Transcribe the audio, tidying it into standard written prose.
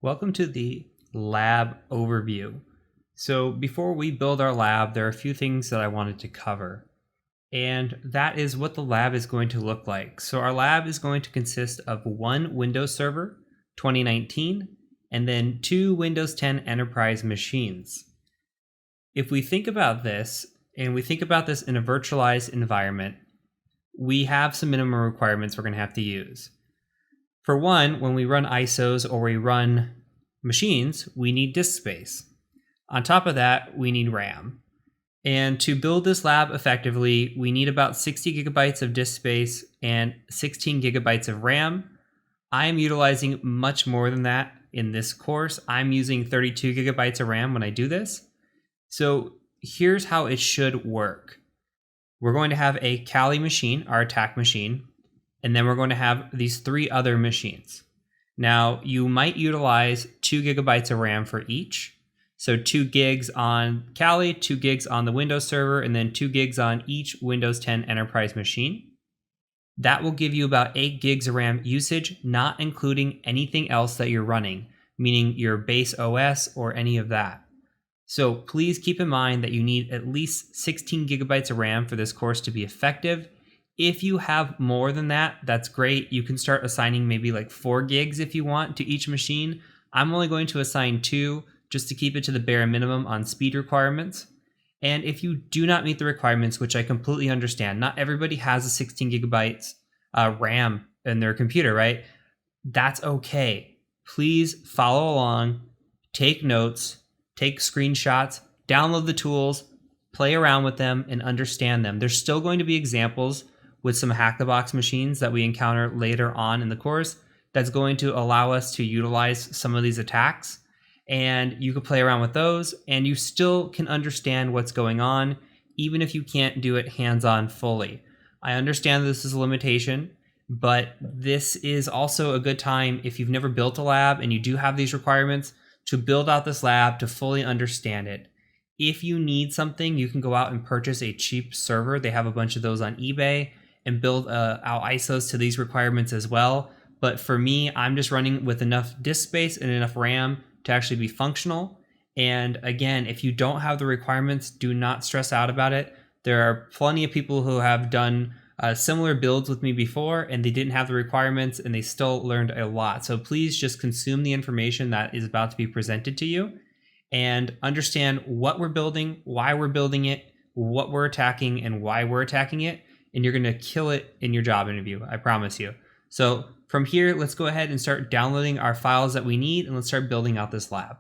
Welcome to the lab overview. So before we build our lab, there are a few things that I wanted to cover. And that is what the lab is going to look like. So our lab is going to consist of one Windows Server 2019 and then two Windows 10 Enterprise machines. If we think about this, and we think about this in a virtualized environment, we have some minimum requirements we're going to have to use. For one, when we run ISOs or we run machines, we need disk space. On top of that, we need RAM. And to build this lab effectively, we need about 60 gigabytes of disk space and 16 gigabytes of RAM. I am utilizing much more than that in this course. I'm using 32 gigabytes of RAM when I do this. So here's how it should work. We're going to have a Kali machine, our attack machine, and then we're going to have these three other machines. Now, you might utilize 2 gigabytes of RAM for each. So 2 gigs on Kali, 2 gigs on the Windows Server, and then 2 gigs on each Windows 10 Enterprise machine. That will give you about 8 gigs of RAM usage, not including anything else that you're running, meaning your base OS or any of that. So please keep in mind that you need at least 16 gigabytes of RAM for this course to be effective. If you have more than that, that's great. You can start assigning maybe like 4 gigs if you want to each machine. I'm only going to assign 2 just to keep it to the bare minimum on speed requirements. And if you do not meet the requirements, which I completely understand, not everybody has a 16 gigabytes RAM in their computer, right? That's okay. Please follow along, take notes, take screenshots, download the tools, play around with them, and understand them. There's still going to be examples with some hack the box machines that we encounter later on in the course that's going to allow us to utilize some of these attacks. And you can play around with those and you still can understand what's going on, even if you can't do it hands-on fully. I understand this is a limitation, but this is also a good time if you've never built a lab and you do have these requirements to build out this lab to fully understand it. If you need something, you can go out and purchase a cheap server. They have a bunch of those on eBay and build out ISOs to these requirements as well. But for me, I'm just running with enough disk space and enough RAM to actually be functional. And again, if you don't have the requirements, do not stress out about it. There are plenty of people who have done similar builds with me before and they didn't have the requirements and they still learned a lot. So please just consume the information that is about to be presented to you and understand what we're building, why we're building it, what we're attacking, and why we're attacking it. And you're going to kill it in your job interview, I promise you. So from here, let's go ahead and start downloading our files that we need and let's start building out this lab.